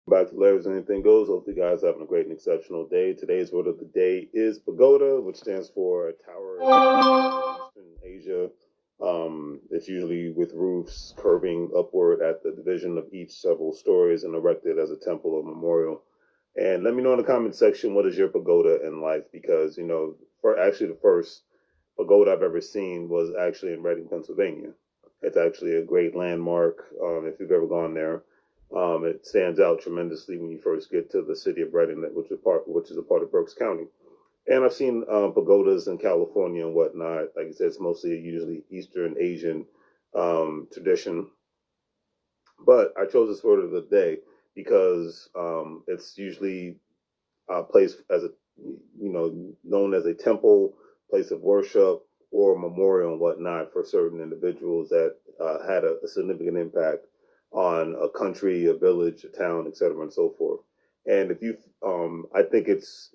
Back to Larry's Anything Goes. Hope you guys are having a great and exceptional day. Today's word of the day is pagoda, which stands for a tower in Eastern Asia. It's usually with roofs curving upward at the division of each several stories and erected as a temple or memorial. And let me know in the comment section, what is your pagoda in life? Because, for actually the first pagoda I've ever seen was actually in Reading, Pennsylvania. It's actually a great landmark if you've ever gone there. It stands out tremendously when you first get to the city of Reading, which is a part of Berks County. And I've seen pagodas in California and whatnot. Like I said, it's mostly usually Eastern Asian tradition. But I chose this word of the day because it's usually placed as a, known as a temple, place of worship, or a memorial and whatnot for certain individuals that had a significant impact on a country, a village, a town, etc., and so forth. And if you, I think it's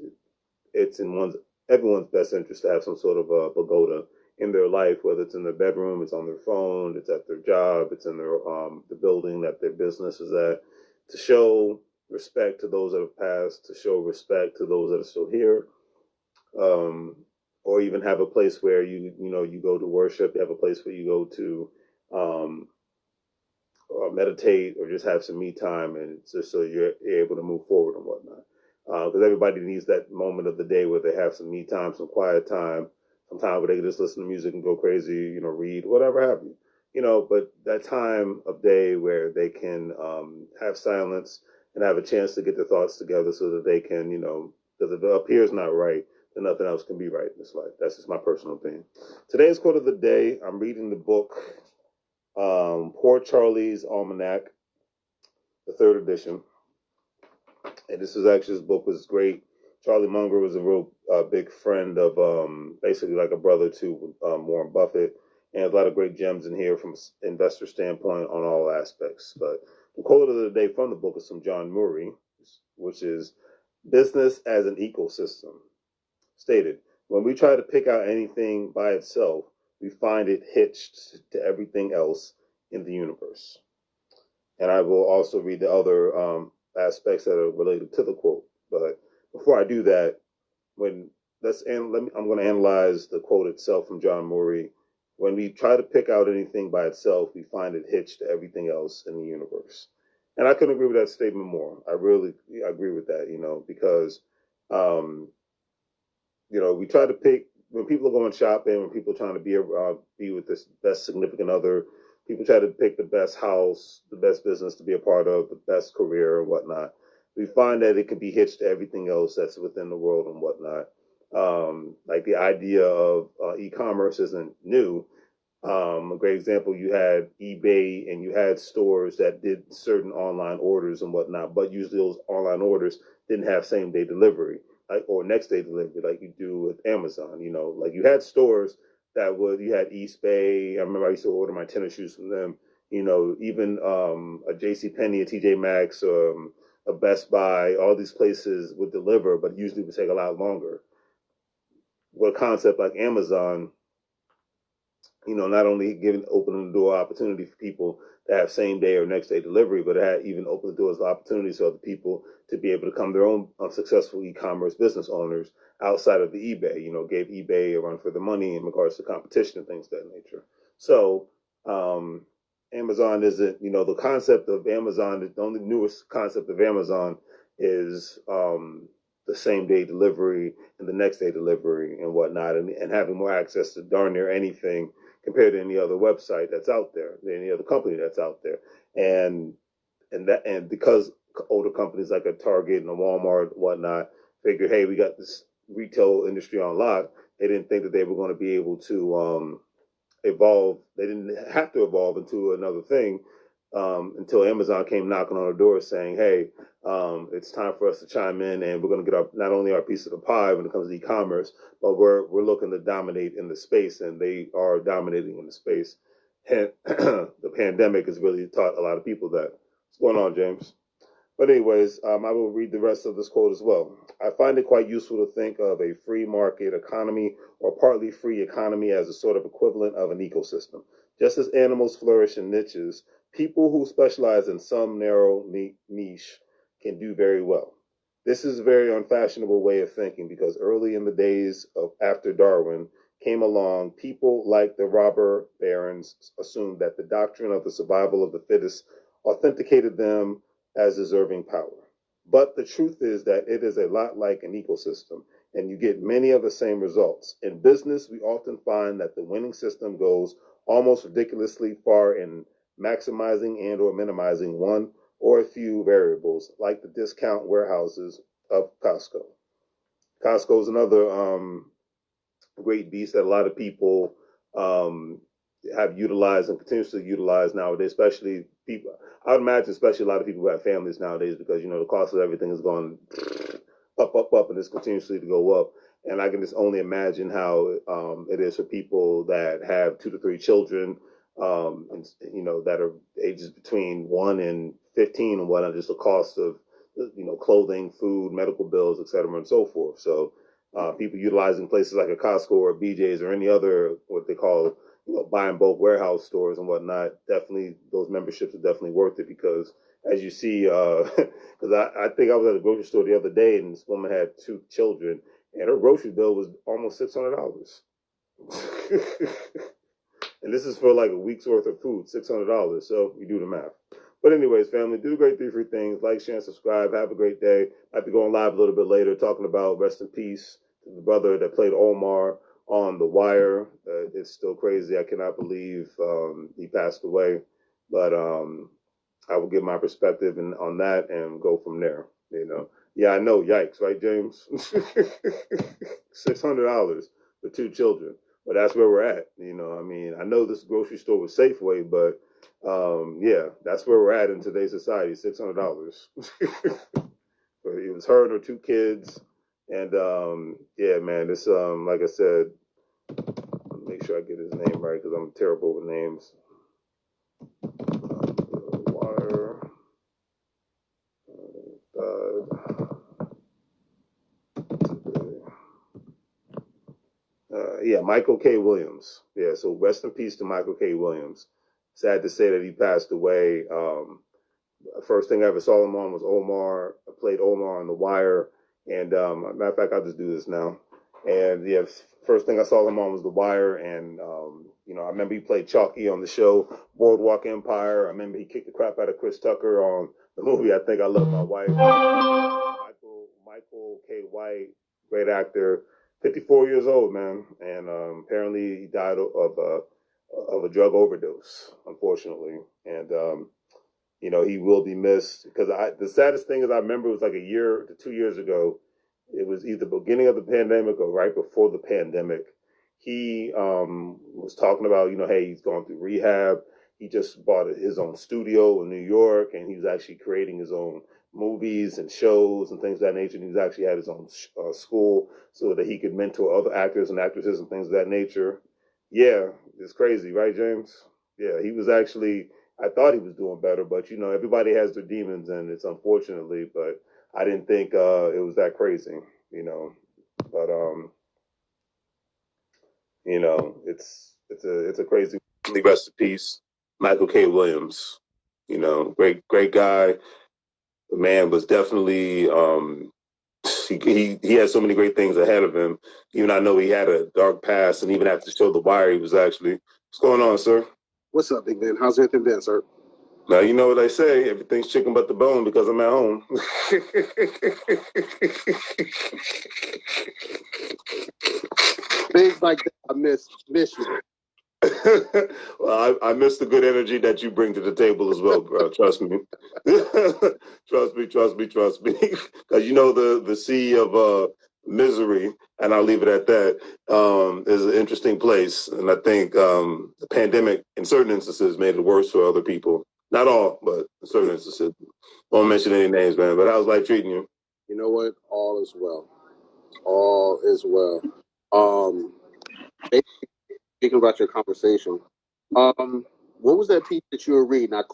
in everyone's best interest to have some sort of a pagoda in their life, whether it's in their bedroom, it's on their phone, it's at their job, it's in their the building that their business is at, to show respect to those that have passed, to show respect to those that are still here, or even have a place where you go to worship, you have a place where you go to or meditate or just have some me time, and it's just so you're able to move forward and whatnot. Because everybody needs that moment of the day where they have some me time, some quiet time, some time where they can just listen to music and go crazy, read, whatever have you. But that time of day where they can have silence and have a chance to get their thoughts together so that they can, because if up here is not right, then nothing else can be right in this life. That's just my personal opinion. Today's quote of the day, I'm reading the book Poor Charlie's Almanac, the third edition. And this book was great. Charlie Munger was a real big friend of basically like a brother to Warren Buffett, and a lot of great gems in here from an investor standpoint on all aspects. But the quote of the day from the book is from John Murray, which is, "Business as an ecosystem." Stated, when we try to pick out anything by itself, we find it hitched to everything else in the universe. And I will also read the other aspects that are related to the quote. But before I do that, I'm going to analyze the quote itself from John Murray. When we try to pick out anything by itself, we find it hitched to everything else in the universe. And I couldn't agree with that statement more. I really agree with that, because, we try to pick, when people are going shopping, when people are trying to be with this best significant other, people try to pick the best house, the best business to be a part of, the best career and whatnot. We find that it can be hitched to everything else that's within the world and whatnot. Like the idea of e-commerce isn't new. A great example, you had eBay and you had stores that did certain online orders and whatnot, but usually those online orders didn't have same day delivery, or next day delivery like you do with Amazon. Like you had stores you had East Bay. I remember I used to order my tennis shoes from them. Even a JC Penney, a TJ Maxx, a Best Buy, all these places would deliver, but usually would take a lot longer. With a concept like Amazon, not only opening the door opportunity for people to have same day or next day delivery, but it had even opened the doors of opportunities for other people to be able to become their own successful e-commerce business owners outside of the eBay. Gave eBay a run for the money in regards to competition and things of that nature. So Amazon isn't, the concept of Amazon, the only newest concept of Amazon is the same day delivery and the next day delivery and whatnot, and having more access to darn near anything compared to any other website that's out there, any other company that's out there. And because older companies like a Target and a Walmart and whatnot figured, hey, we got this retail industry on lock, they didn't think that they were going to be able to evolve. They didn't have to evolve into another thing until Amazon came knocking on our door saying, hey, it's time for us to chime in, and we're going to get not only our piece of the pie when it comes to e-commerce, but we're looking to dominate in the space, and they are dominating in the space. And the pandemic has really taught a lot of people that. What's going on, James? But anyways, I will read the rest of this quote as well. I find it quite useful to think of a free market economy or partly free economy as a sort of equivalent of an ecosystem. Just as animals flourish in niches, people who specialize in some narrow niche can do very well. This is a very unfashionable way of thinking because early in the days of after Darwin came along, people like the robber barons assumed that the doctrine of the survival of the fittest authenticated them as deserving power. But the truth is that it is a lot like an ecosystem, and you get many of the same results. In business, we often find that the winning system goes almost ridiculously far in maximizing and or minimizing one or a few variables, like the discount warehouses of Costco. Costco is another great beast that a lot of people have utilized and continuously utilize nowadays, especially people. I would imagine, especially a lot of people who have families nowadays, because the cost of everything is going up, and it's continuously to go up. And I can just only imagine how it is for people that have 2 to 3 children, and that are ages between 1 and 15 and whatnot. Just the cost of clothing, food, medical bills, etc., and so forth. So people utilizing places like a Costco or a BJ's or any other what they call buy and bulk warehouse stores and whatnot, definitely those memberships are definitely worth it because as you see, because I think I was at a grocery store the other day and this woman had 2 children and her grocery bill was almost $600. And this is for like a week's worth of food, $600. So you do the math. But anyways, family, do the great 3 free things. Like, share, and subscribe. Have a great day. I'll be going live a little bit later talking about rest in peace to the brother that played Omar on The Wire. It's still crazy. I cannot believe he passed away. But I will give my perspective on that and go from there. Yeah, I know. Yikes, right, James? $600 for 2 children. But that's where we're at. I know this grocery store was Safeway, but yeah, that's where we're at in today's society. $600. It was her and her 2 kids. And yeah, man, it's like I said, make sure I get his name right because I'm terrible with names. Wire. Yeah, Michael K. Williams. Yeah, so rest in peace to Michael K. Williams. Sad to say that he passed away. First thing I ever saw him on was Omar. I played Omar on The Wire. And matter of fact, I'll just do this now. And yeah, first thing I saw him on was The Wire. And, I remember he played Chalky on the show Boardwalk Empire. I remember he kicked the crap out of Chris Tucker on the movie I Think I Love My Wife. Michael K. White, great actor. 54 years old, man, and apparently he died of a drug overdose, unfortunately. And he will be missed because the saddest thing is I remember it was like a year to 2 years ago. It was either the beginning of the pandemic or right before the pandemic. He was talking about hey, he's going through rehab. He just bought his own studio in New York, and he was actually creating his own movies and shows and things of that nature. And he's actually had his own school so that he could mentor other actors and actresses and things of that nature. Yeah, it's crazy, right, James? Yeah, he was actually, I thought he was doing better, but everybody has their demons and it's unfortunately, but I didn't think it was that crazy, but it's a crazy. Rest in peace, Michael K. Williams. Great guy. The man was definitely he had so many great things ahead of him. Even I know he had a dark past, and even after the show The Wire, he was actually. What's going on, sir? What's up, big man? How's everything been, sir? Now you know what they say: everything's chicken but the bone because I'm at home. Things like that, I miss you. Well, I miss the good energy that you bring to the table as well, bro. Trust me. Trust me. Because the sea of misery, and I'll leave it at that, is an interesting place. And I think the pandemic, in certain instances, made it worse for other people. Not all, but in certain instances. Won't mention any names, man. But how's life treating you? You know what? All is well. All is well. Speaking about your conversation, what was that piece that you were reading? I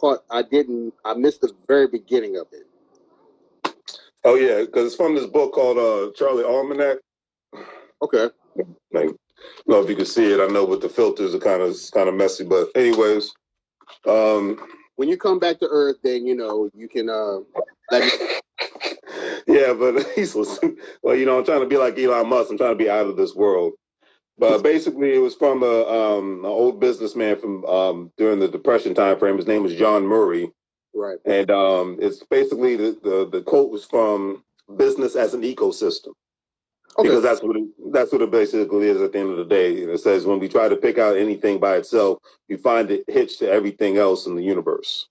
missed the very beginning of it. Oh yeah, because it's from this book called Charlie Almanac. Okay. I don't know if you can see it. I know with the filters are kind of messy, but anyways, when you come back to Earth, then you can let me Yeah, but he's well, you know, I'm trying to be like Elon Musk. I'm trying to be out of this world. But basically, it was from an old businessman from during the Depression time frame. His name was John Murray, Right. and it's basically the quote was from "Business as an Ecosystem," because that's what it basically is at the end of the day. And it says when we try to pick out anything by itself, we find it hitched to everything else in the universe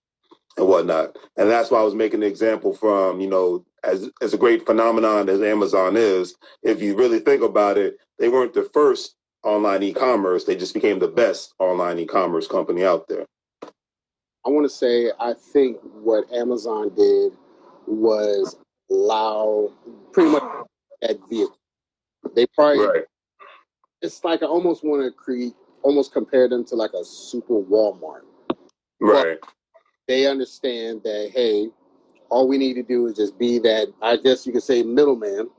and whatnot. And that's why I was making the example from, you know, as a great phenomenon as Amazon is, if you really think about it, they weren't the first online e-commerce. They just became the best online e-commerce company out there. I want to say, I think what Amazon did was allow pretty much that vehicle. They probably, Right. it's like I almost want to almost compare them to like a super Walmart. Right. But they understand that, hey, all we need to do is just be that, I guess you could say, middleman.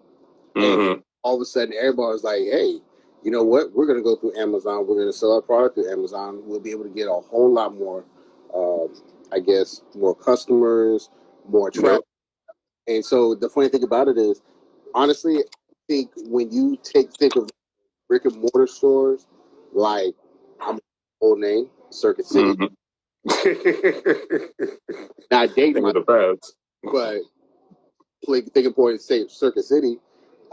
And all of a sudden, everybody's like, hey, you know what? We're going to go through Amazon. We're going to sell our product through Amazon. We'll be able to get a whole lot more, I guess, more customers, more traffic. Yep. And so the funny thing about it is, honestly, I think when you think of brick and mortar stores, like, I'm old name, Circuit City. Not dating my but thinking point say Circuit City.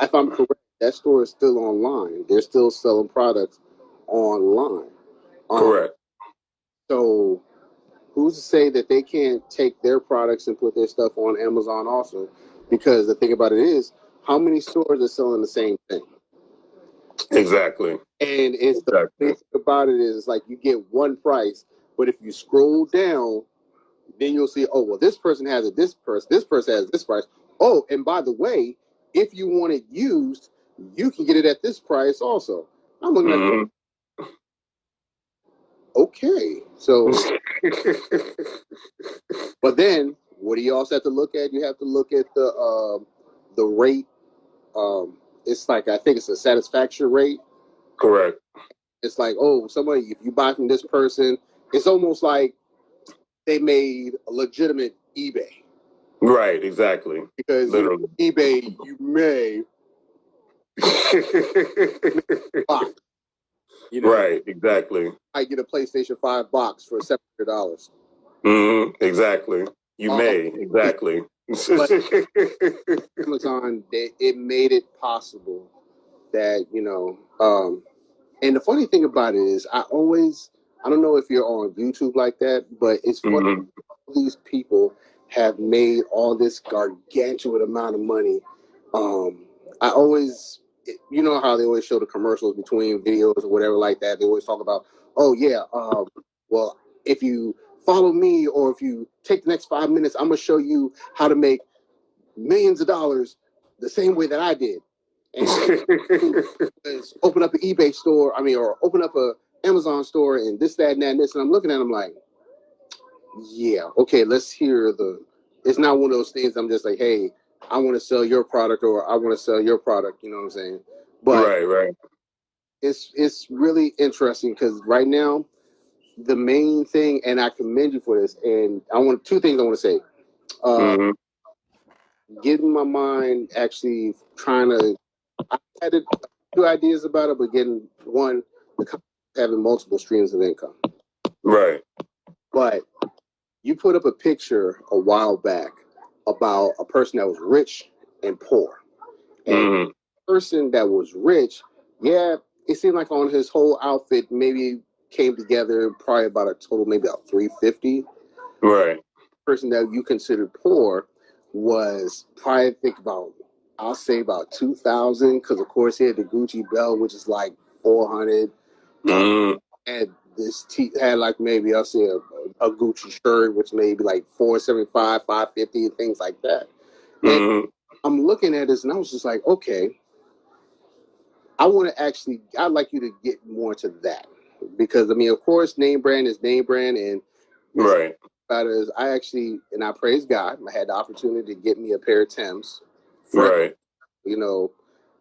If I'm correct, that store is still online. They're still selling products online. Correct. So who's to say that they can't take their products and put their stuff on Amazon also? Because the thing about it is, how many stores are selling the same thing? Exactly. And it's the thing about it is, like, you get one price, but if you scroll down, then you'll see, oh, well, this person has it, this person has this price. Oh, and by the way, if you want it used, you can get it at this price also. I'm looking at okay. So but then what do you also have to look at? You have to look at the rate. It's like, I think it's a satisfaction rate. Correct. It's like, oh, somebody, if you buy from this person, it's almost like they made a legitimate eBay. Right, exactly. Because literally, eBay, you may box. You know, right, exactly. I get a PlayStation 5 box for $700. Exactly. You may, exactly. But Amazon, it made it possible that, you know, and the funny thing about it is, I don't know if you're on YouTube like that, but it's funny. These people have made all this gargantuan amount of money. I always, you know how they always show the commercials between videos or whatever like that. They always talk about, oh yeah, well, if you follow me or if you take the next 5 minutes, I'm gonna show you how to make millions of dollars the same way that I did. And open up an eBay store, or open up a Amazon store and this, that, and that, and this. And I'm looking at them like, yeah, okay, let's hear it's not one of those things I'm just like, hey, I want to sell your product or I want to sell your product, you know what I'm saying? But right. It's really interesting because right now, the main thing, and I commend you for this, and two things I want to say. Getting my mind actually trying to, I had two ideas about it, but getting one, having multiple streams of income. Right. But you put up a picture a while back about a person that was rich and poor. And the person that was rich, yeah, it seemed like on his whole outfit maybe came together probably about a total maybe about $350. Right. The person that you considered poor was probably I'll say about 2,000, because of course he had the Gucci belt, which is like 400. And this had like maybe I'll say a Gucci shirt, which may be like 475, 550, and things like that. And I'm looking at this, and I was just like, okay, I'd like you to get more to that, because of course, name brand is name brand, and right. About it is, and I praise God, I had the opportunity to get me a pair of Timbs. Right. You know,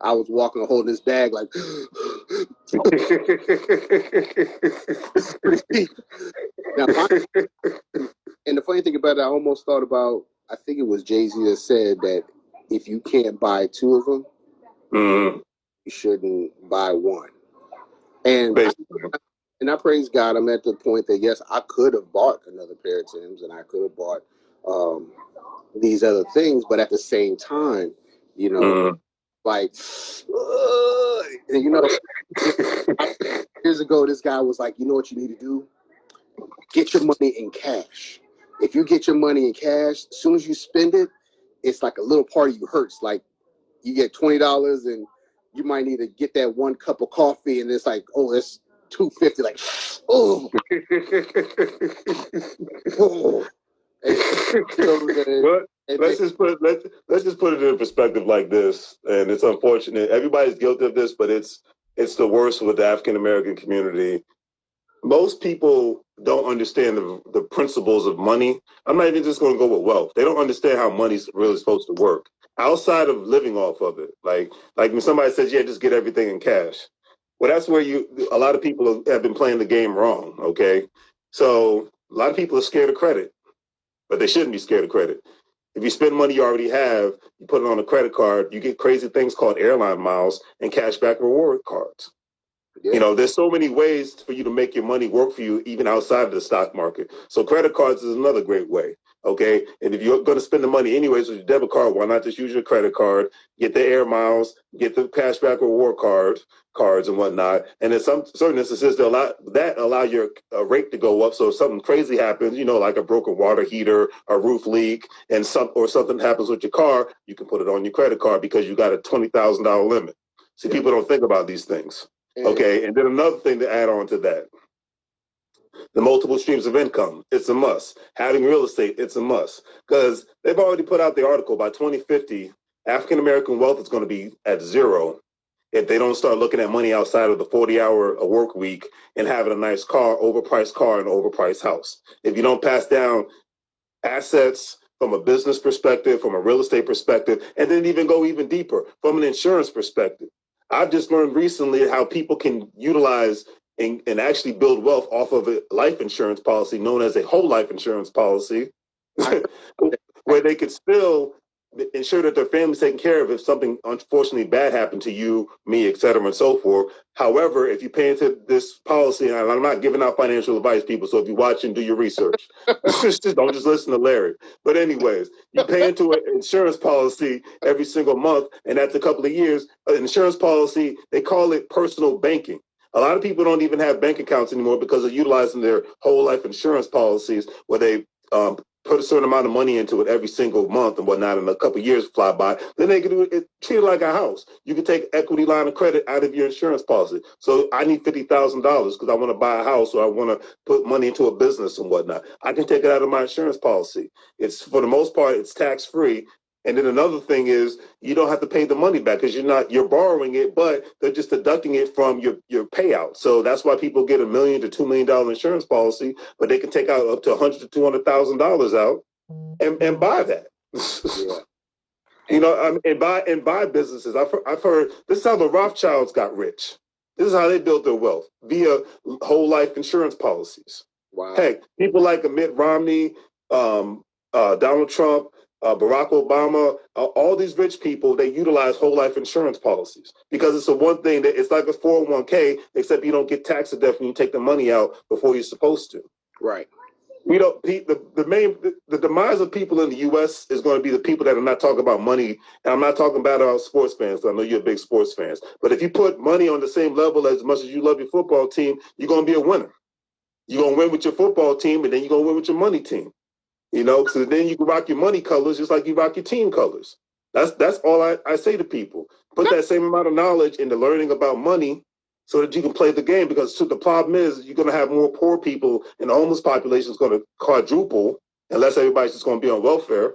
I was walking holding this bag like, this is pretty cheap. Now, and the funny thing about it, I almost thought about, I think it was Jay-Z that said that if you can't buy two of them, Mm-hmm. you shouldn't buy one. And Basically. I praise God, I'm at the point that, yes, I could have bought another pair of Timbs and I could have bought these other things, but at the same time, you know, like, and, you know, years ago, this guy was like, you know what you need to do? Get your money in cash. If you get your money in cash, as soon as you spend it, it's like a little part of you hurts. Like you get $20 and you might need to get that one cup of coffee, and it's like, oh, it's $2.50. Like, oh, oh. Well, let's just put it in perspective like this, and it's unfortunate. Everybody's guilty of this, but it's the worst with the African American community. Most people don't understand the principles of money. I'm not even just going to go with wealth. They don't understand how money's really supposed to work outside of living off of it. Like when somebody says, yeah, just get everything in cash. Well, that's where a lot of people have been playing the game wrong. Okay. So a lot of people are scared of credit, but they shouldn't be scared of credit. If you spend money you already have, you put it on a credit card, you get crazy things called airline miles and cashback reward cards. Yeah. You know, there's so many ways for you to make your money work for you, even outside of the stock market. So credit cards is another great way. Okay. And if you're going to spend the money anyways with your debit card, why not just use your credit card, get the air miles, get the cashback reward cards and whatnot. And in some certain instances, allow your rate to go up. So if something crazy happens, you know, like a broken water heater, a roof leak, and something happens with your car, you can put it on your credit card because you got a $20,000 limit. See, people don't think about these things. Okay, and then another thing to add on to that, the multiple streams of income, it's a must. Having real estate, it's a must. Because they've already put out the article, by 2050, African-American wealth is going to be at zero if they don't start looking at money outside of the 40-hour work week and having a nice car, overpriced car, and overpriced house. If you don't pass down assets from a business perspective, from a real estate perspective, and then even go even deeper, from an insurance perspective. I've just learned recently how people can utilize and actually build wealth off of a life insurance policy known as a whole life insurance policy, where they could still ensure that their family's taken care of if something unfortunately bad happened to you, me, et cetera, and so forth. However, if you pay into this policy, and I'm not giving out financial advice, people, so if you watch and do your research, don't just listen to Larry. But anyways, you pay into an insurance policy every single month, and after a couple of years, an insurance policy, they call it personal banking. A lot of people don't even have bank accounts anymore because they're utilizing their whole life insurance policies where they put a certain amount of money into it every single month and whatnot, and a couple of years fly by. Then they can do it, treat it like a house. You can take equity line of credit out of your insurance policy. So I need $50,000 because I want to buy a house or I want to put money into a business and whatnot. I can take it out of my insurance policy. It's, for the most part, it's tax free. And then another thing is you don't have to pay the money back because you're borrowing it, but they're just deducting it from your payout. So that's why people get $1 million to $2 million insurance policy, but they can take out up to $100,000 to $200,000 out and buy that. Yeah. You know, and buy businesses. I've heard this is how the Rothschilds got rich. This is how they built their wealth via whole life insurance policies. Wow. Heck, people like Mitt Romney, Donald Trump, Barack Obama, all these rich people, they utilize whole life insurance policies because it's the one thing that it's like a 401k, except you don't get tax deduction when you take the money out before you're supposed to. Right. We don't. The demise of people in the U.S. is going to be the people that are not talking about money. And I'm not talking about our sports fans. I know you're big sports fans, but if you put money on the same level as much as you love your football team, you're going to be a winner. You're going to win with your football team, and then you're going to win with your money team. You know, so then you can rock your money colors just like you rock your team colors. That's all I say to people. Put that same amount of knowledge into learning about money so that you can play the game, because the problem is you're going to have more poor people and the homeless population is going to quadruple unless everybody's just going to be on welfare.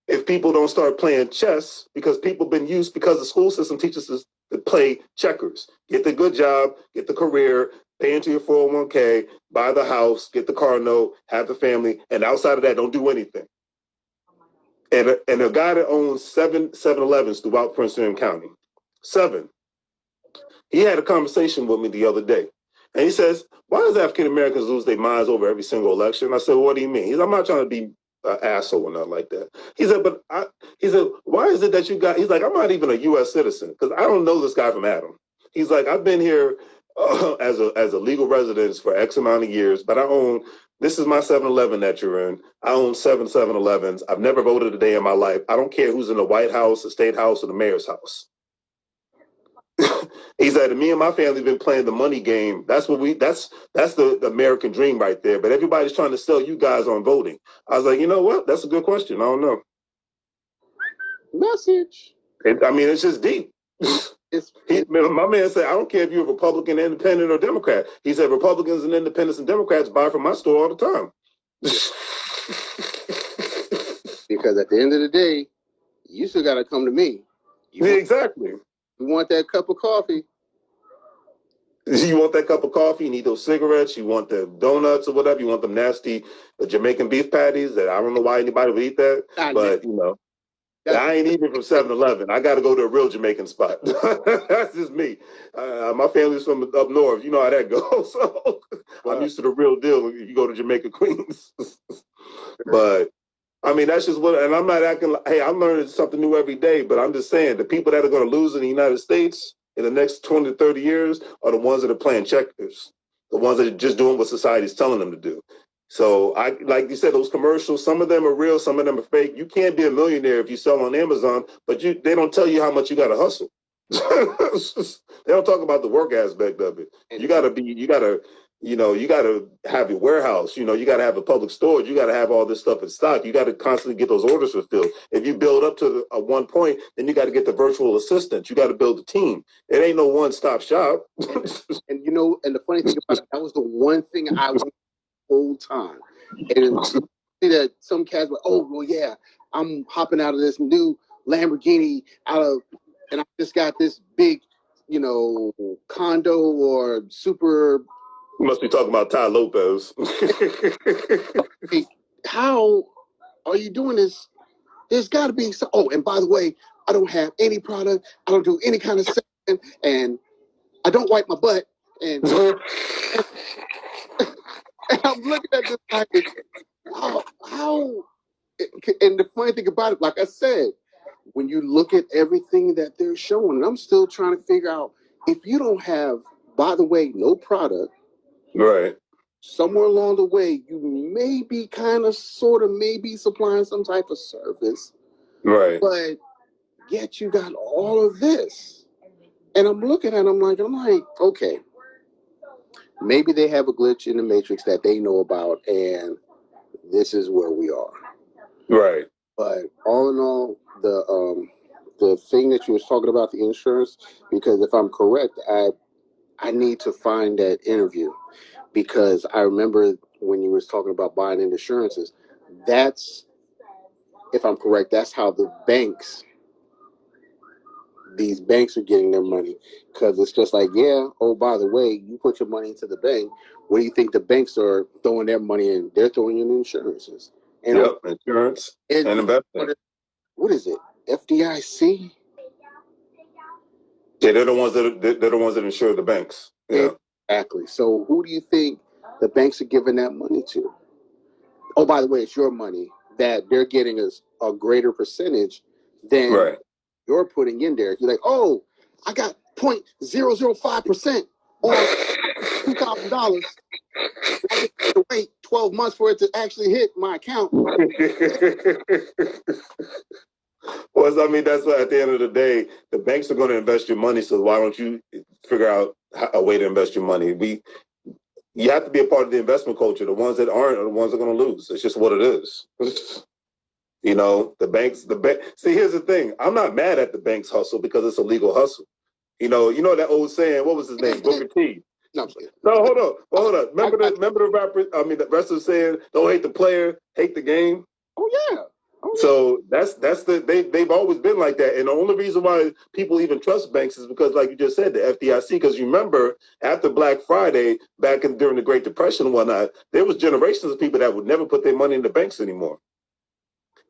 If people don't start playing chess, because people have been used, because the school system teaches us to play checkers, get the good job, get the career, pay into your 401k, buy the house, get the car note, have the family, and outside of that, don't do anything. And a guy that owns 7-Elevens throughout Prince William County, 7, he had a conversation with me the other day. And he says, why does African Americans lose their minds over every single election? I said, well, what do you mean? He said, I'm not trying to be an asshole or nothing like that. He said, he said, why is it that you got? He's like, I'm not even a U.S. citizen because I don't know this guy from Adam. He's like, I've been here as a legal resident for X amount of years, but I own. This is my 7-Eleven that you're in. I own 7-Elevens. I've never voted a day in my life. I don't care who's in the White House, the State House, or the Mayor's house. He said, me and my family have been playing the money game. That's the American dream right there. But everybody's trying to sell you guys on voting. I was like, you know what? That's a good question. I don't know. Message. I mean, it's just deep. My man said, I don't care if you're a Republican, Independent, or Democrat. He said, Republicans and Independents and Democrats buy from my store all the time. Because at the end of the day, you still got to come to me. Exactly. You want that cup of coffee. You want that cup of coffee, you need those cigarettes, you want the donuts or whatever, you want them nasty Jamaican beef patties that I don't know why anybody would eat that, but you know, I ain't eating from 7-Eleven. I got to go to a real Jamaican spot. That's just me. My family's from up north. You know how that goes. So I'm used to the real deal if you go to Jamaica, Queens. But I mean, that's just what, and I'm not acting like, hey, I'm learning something new every day, but I'm just saying the people that are going to lose in the United States in the next 20 to 30 years are the ones that are playing checkers, the ones that are just doing what society's telling them to do. So, like you said, those commercials, some of them are real, some of them are fake. You can't be a millionaire if you sell on Amazon, but they don't tell you how much you got to hustle. They don't talk about the work aspect of it. You got to have your warehouse. You got to have a public storage. You got to have all this stuff in stock. You got to constantly get those orders fulfilled. If you build up to one point, then you got to get the virtual assistants. You got to build a team. It ain't no one-stop shop. And the funny thing about it, that was the one thing I wanted the whole time. And that some cats were, oh, well, yeah, I'm hopping out of this new Lamborghini and I just got this big, condo or super. You must be talking about Ty Lopez. Hey, how are you doing this? There's got to be some. Oh, and by the way, I don't have any product. I don't do any kind of selling, and I don't wipe my butt. And, and I'm looking at this like, how? And the funny thing about it, like I said, when you look at everything that they're showing, and I'm still trying to figure out if you don't have, by the way, no product, right? Somewhere along the way, you may be kind of, sort of, maybe supplying some type of service, right? But yet you got all of this, and I'm looking at them I'm like, okay, maybe they have a glitch in the matrix that they know about, and this is where we are, right? But all in all, the thing that you was talking about, the insurance, because if I'm correct, I need to find that interview, because I remember when you was talking about buying insurances, that's, if I'm correct, that's how these banks are getting their money, because it's just like, yeah, oh, by the way, you put your money into the bank. What do you think the banks are throwing their money in? They're throwing in insurances. And insurance and investment. What is it? FDIC? Yeah, they're the ones that insure the banks. Yeah. Exactly. So who do you think the banks are giving that money to? Oh, by the way, it's your money that they're getting a greater percentage than you're putting in there. You're like, oh, I got 0.005% on $2,000. I get to wait 12 months for it to actually hit my account. Well, I mean, that's why at the end of the day, the banks are going to invest your money. So why don't you figure out a way to invest your money? You have to be a part of the investment culture. The ones that aren't are the ones that are going to lose. It's just what it is. The banks, See, here's the thing. I'm not mad at the bank's hustle because it's a legal hustle. You know that old saying, what was his name? Booker T. No, hold on. Remember the rapper, the wrestler saying, don't hate the player, hate the game? Oh, yeah. So they've always been like that. And the only reason why people even trust banks is because, like you just said, the FDIC, because you remember after Black Friday, during the Great Depression and whatnot, there was generations of people that would never put their money in the banks anymore.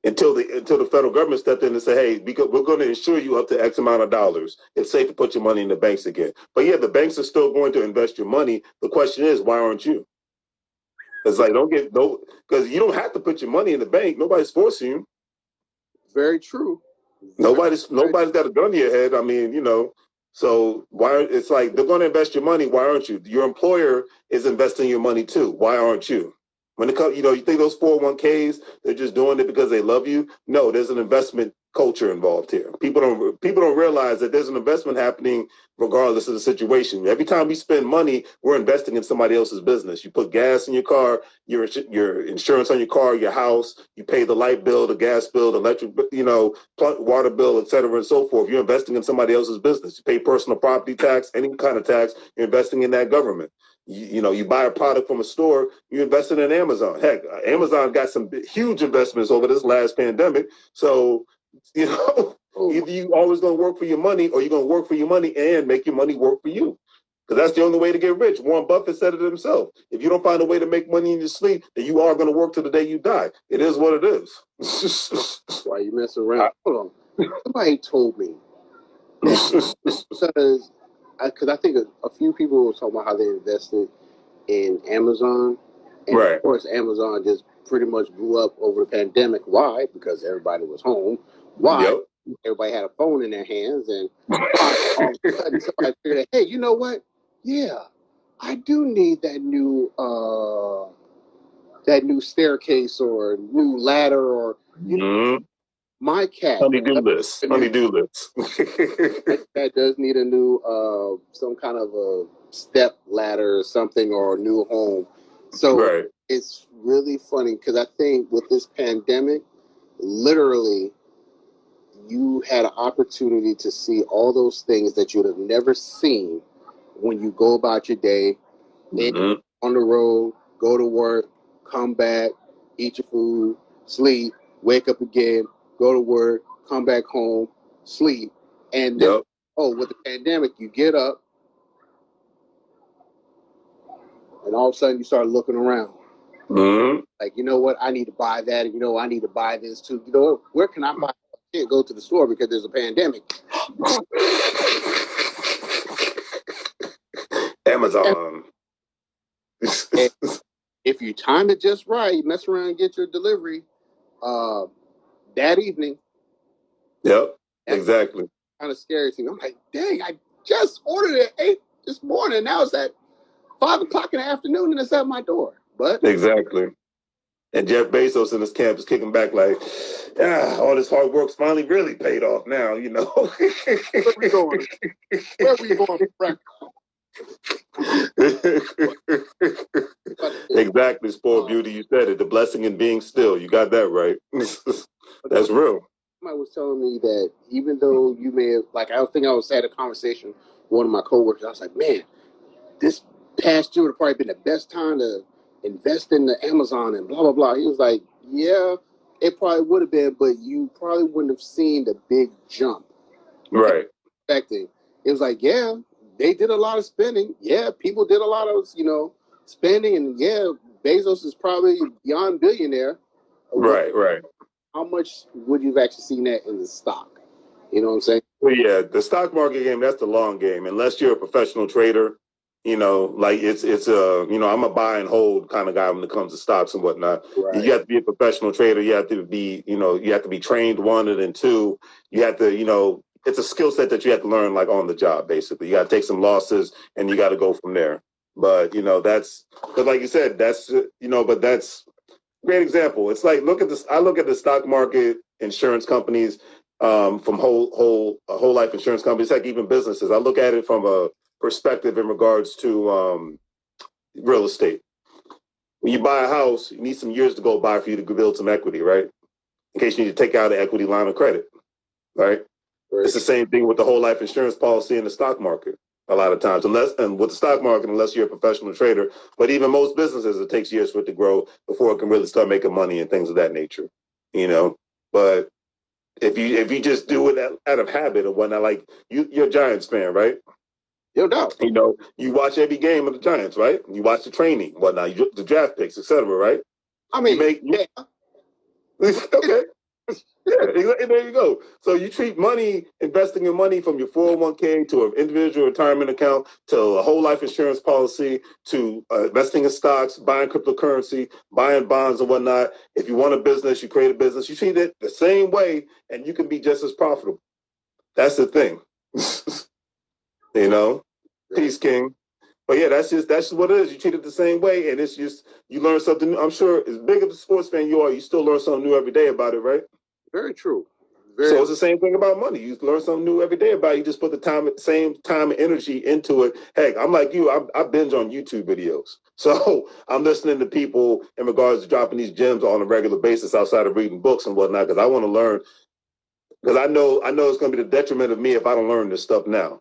Until the federal government stepped in and said, hey, we're going to insure you up to X amount of dollars. It's safe to put your money in the banks again. But yeah, the banks are still going to invest your money. The question is, why aren't you? It's like because you don't have to put your money in the bank. Nobody's forcing you. Very true. Nobody's got a gun to your head. I mean, so why? It's like they're going to invest your money. Why aren't you? Your employer is investing your money too. Why aren't you? When it comes, you think those 401ks, they're just doing it because they love you. No, there's an investment culture involved here. People don't realize that there's an investment happening regardless of the situation. Every time we spend money, we're investing in somebody else's business. You put gas in your car, your insurance on your car, your house, you pay the light bill, the gas bill, the electric, water bill, et cetera, and so forth. You're investing in somebody else's business. You pay personal property tax, any kind of tax, you're investing in that government. You buy a product from a store, you invested in Amazon. Heck, Amazon got some huge investments over this last pandemic. So, either you always going to work for your money or you're going to work for your money and make your money work for you. Because that's the only way to get rich. Warren Buffett said it himself. If you don't find a way to make money in your sleep, then you are going to work till the day you die. It is what it is. Why you mess around? Hold on. Somebody told me that because I think a few people were talking about how they invested in Amazon. And right. Of course, Amazon just pretty much blew up over the pandemic. Why? Because everybody was home. Why? Yep. Everybody had a phone in their hands. And all of a sudden, somebody figured out, hey, you know what? Yeah, I do need that new staircase or new ladder or my cat. Honey-do list. That does need a new some kind of a step ladder or something or a new home. So It's really funny because I think with this pandemic, literally, you had an opportunity to see all those things that you'd have never seen when you go about your day, on the road, go to work, come back, eat your food, sleep, wake up again, go to work, come back home, sleep. And then, with the pandemic, you get up, and all of a sudden you start looking around. Like, you know what? I need to buy that. And I need to buy this too. You know what? Where can I buy? I can't go to the store because there's a pandemic. Amazon. If you time it just right, you mess around and get your delivery that evening. Yep, exactly. Kind of scary thing. I'm like, dang, I just ordered it at 8 this morning. Now it's at 5 o'clock in the afternoon and it's at my door. But exactly. And Jeff Bezos in his camp is kicking back like, all this hard work's finally really paid off now, Where we going? Where we going, Frank? Exactly, Sport Beauty. You said it. The blessing in being still. You got that right. That's real. Somebody was telling me that even though you may have, like, I think I was had a conversation with one of my coworkers. I was like, man, this past year would have probably been the best time to invest in the Amazon and blah, blah, blah. He was like, yeah, it probably would have been, but you probably wouldn't have seen the big jump. Right. Expecting. It was like, yeah, they did a lot of spending. Yeah, people did a lot of, spending. And yeah, Bezos is probably beyond billionaire. Right. How much would you have actually seen that in the stock? You know what I'm saying? Well, yeah, the stock market game, that's the long game. Unless you're a professional trader, like it's I'm a buy and hold kind of guy when it comes to stocks and whatnot. Right. You have to be a professional trader. You have to be, you have to be trained, one, and then two, you have to, it's a skill set that you have to learn like on the job, basically. You got to take some losses and you got to go from there. But, but like you said, that's great example. It's like, I look at the stock market, insurance companies, from whole life insurance companies, like even businesses. I look at it from a perspective in regards to real estate. When you buy a house, you need some years to go by for you to build some equity, right? In case you need to take out an equity line of credit, right? It's the same thing with the whole life insurance policy in the stock market. A lot of times, and with the stock market, unless you're a professional trader, but even most businesses, it takes years for it to grow before it can really start making money and things of that nature, But if you just do it out of habit or whatnot, like you're a Giants fan, right? No doubt. You watch every game of the Giants, right? You watch the training, whatnot, the draft picks, etc., right? I mean, okay. Yeah, there you go. So you treat money, investing in money from your 401k to an individual retirement account to a whole life insurance policy to investing in stocks, buying cryptocurrency, buying bonds and whatnot. If you want a business, you create a business, you treat it the same way and you can be just as profitable. That's the thing. You know? Peace, King. But yeah, that's just what it is. You treat it the same way, and it's just you learn something new. I'm sure as big of a sports fan you are, you still learn something new every day about it, right? Very true. So it's the same thing about money. You learn something new every day about it. You just put the same time and energy into it. Heck, I'm like you. I binge on YouTube videos. So I'm listening to people in regards to dropping these gems on a regular basis outside of reading books and whatnot because I want to learn. Because I know it's going to be the detriment of me if I don't learn this stuff now.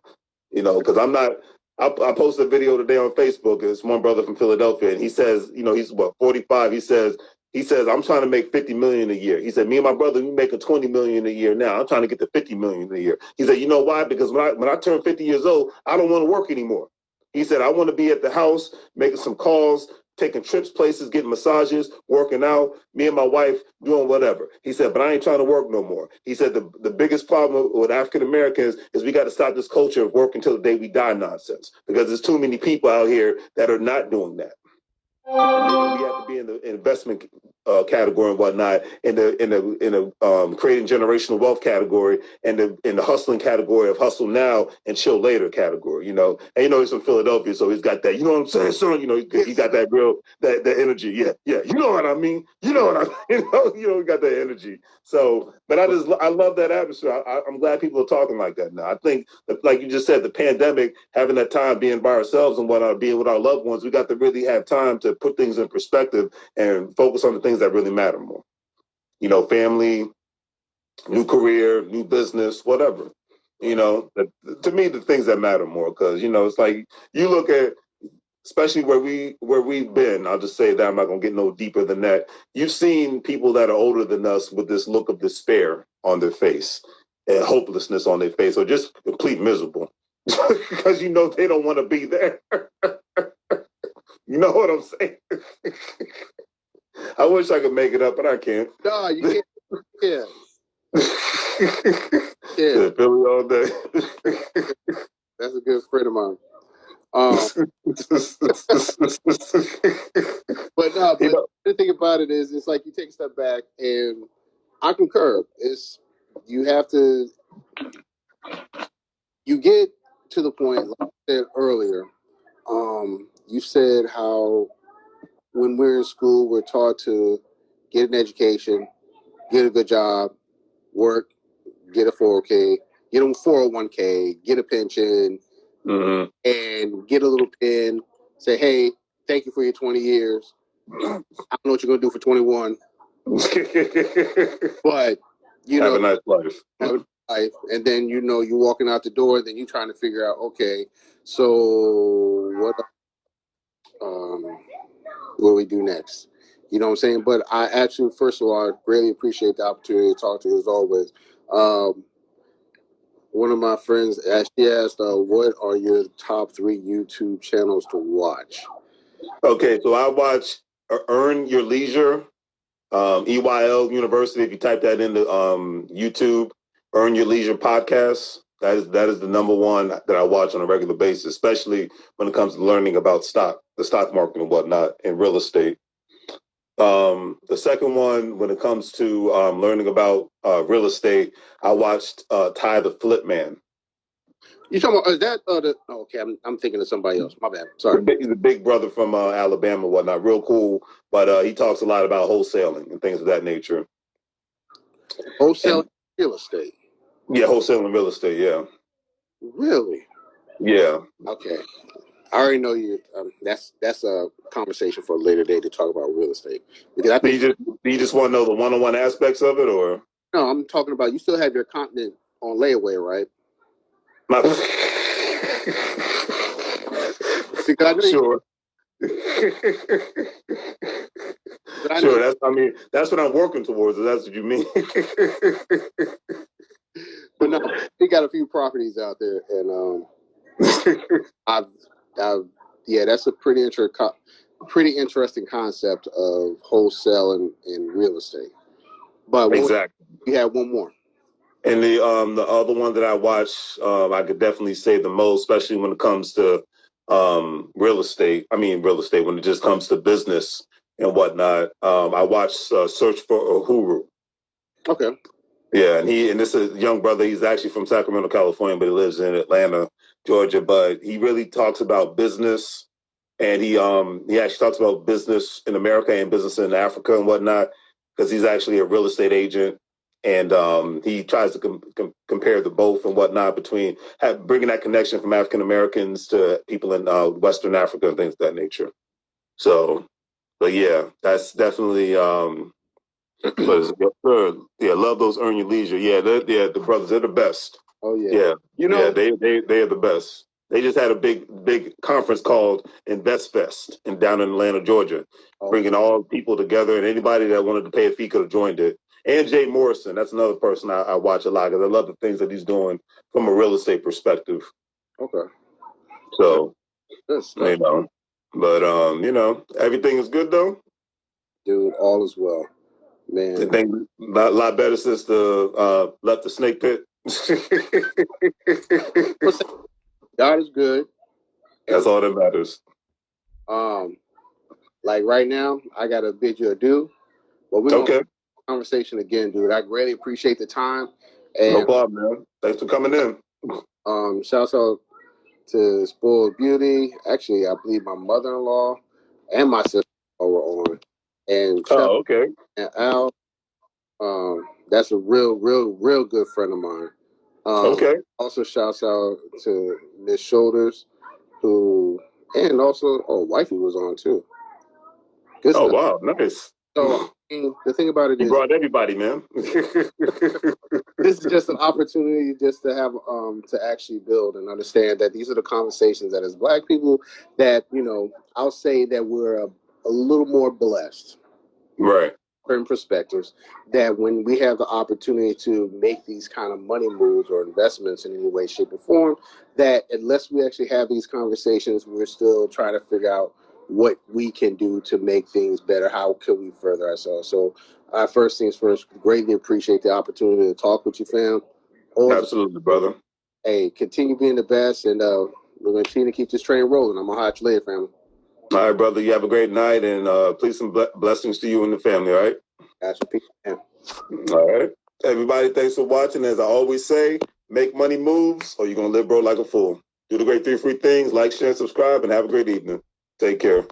Because I'm not. I posted a video today on Facebook. It's one brother from Philadelphia, and he says, he's 45. He says, I'm trying to make 50 million a year. He said, me and my brother, we making 20 million a year now. I'm trying to get to 50 million a year. He said, you know why? Because when I turn 50 years old, I don't want to work anymore. He said, I want to be at the house making some calls, taking trips places, getting massages, working out, me and my wife doing whatever. He said, but I ain't trying to work no more. He said, the biggest problem with African Americans is we got to stop this culture of work until the day we die nonsense because there's too many people out here that are not doing that. We have to be in the investment category and whatnot, in the creating generational wealth category, and in the hustling category of hustle now and chill later category. And he's from Philadelphia, so he's got that. You know what I'm saying, son? He got that real that energy. Yeah. You know what I mean. You know what I mean. He got that energy. So, but I love that atmosphere. I'm glad people are talking like that now. I think, like you just said, the pandemic, having that time being by ourselves and whatnot, being with our loved ones, we got to really have time to put things in perspective and focus on the things that really matter more. Family, new career, new business, whatever. To me, the things that matter more, because it's like you look at, especially where we've been. I'll just say that I'm not gonna get no deeper than that. You've seen people that are older than us with this look of despair on their face and hopelessness on their face, or just complete miserable because they don't want to be there. You know what I'm saying? I wish I could make it up, but I can't. No, you can't. Yeah. Yeah, Philly all day. That's a good friend of mine. But the thing about it is, it's like you take a step back, and I concur. You get to the point, like I said earlier. You said how when we're in school, we're taught to get an education, get a good job, work, get a 401k, get a 401k, get a pension, and get a little pin. Say, hey, thank you for your 20 years. I don't know what you're going to do for 21. But, have a nice life. Have a nice life. And then, you're walking out the door, then you're trying to figure out, okay, so what do we do next? You know what I'm saying? But I actually, first of all, I greatly appreciate the opportunity to talk to you as always. One of my friends, she asked, what are your top 3 YouTube channels to watch? Okay, so I watch Earn Your Leisure, EYL University. If you type that into YouTube, Earn Your Leisure podcast. That is the number one that I watch on a regular basis, especially when it comes to learning about the stock market and whatnot, and real estate. The second one, when it comes to learning about real estate, I watched Ty the Flip Man. You talking about, is that okay, I'm thinking of somebody else. My bad. Sorry. He's a big brother from Alabama and whatnot. Real cool, but he talks a lot about wholesaling and things of that nature. Wholesaling real estate? Yeah, wholesaling real estate, yeah. Really? Yeah. Okay. I already know you. That's a conversation for a later day to talk about real estate. Because I think do you just want to know the one-on-one aspects of it, or? No, I'm talking about, you still have your continent on layaway, right? Because I know sure. Sure. That's what I'm working towards. If that's what you mean. But no, we got a few properties out there, and that's a pretty interesting concept of wholesale and real estate. But Exactly. you had one more. And the other one that I watch, I could definitely say the most, especially when it comes to real estate. I mean, real estate when it just comes to business and whatnot. I watch Search for Uhuru. Okay. Yeah, and this is a young brother. He's actually from Sacramento, California, but he lives in Atlanta, Georgia. But he really talks about business, and he actually talks about business in America and business in Africa and whatnot, because he's actually a real estate agent, and he tries to compare the both and whatnot between bringing that connection from African Americans to people in Western Africa and things of that nature. So, but yeah, that's definitely. What is it? Yes, sir. Yeah, love those earn your leisure. Yeah, the brothers, they're the best. Oh yeah. Yeah, You yeah, know, they are the best. They just had a big conference called Invest Fest down in Atlanta, Georgia, bringing all people together, and anybody that wanted to pay a fee could have joined it. And Jay Morrison, that's another person I watch a lot because I love the things that he's doing from a real estate perspective. Okay. So, Good stuff. you know, but everything is good though. Dude, all is well. Man. I think a lot better since the left the snake pit. God is good. That's all that matters. Like right now, I gotta bid you adieu. But we're gonna have a conversation again, dude. I greatly appreciate the time. And no problem, man. Thanks for coming in. Shouts out to Spoiled Beauty. Actually, I believe my mother-in-law and my sister were on. And and Al. That's a real good friend of mine. Also, shouts out to Miss Shoulders, and also wifey was on too. Good stuff. Wow, nice. So the thing about it you is, brought everybody, man. this is just an opportunity just to have to actually build and understand that these are the conversations that as Black people that I'll say that we're a little more blessed. Right. Certain perspectives that when we have the opportunity to make these kind of money moves or investments in any way, shape, or form, that unless we actually have these conversations, we're still trying to figure out what we can do to make things better. How can we further ourselves? So, first things first, greatly appreciate the opportunity to talk with you, fam. Absolutely, brother. Hey, continue being the best, and we're going to continue to keep this train rolling. I'm going to hot you later, family. All right, brother. You have a great night, and please some blessings to you and the family, all right? Gotcha. All right. Everybody, thanks for watching. As I always say, make money moves, or you're going to live broke like a fool. Do the great 3 free things. Like, share, and subscribe, and have a great evening. Take care.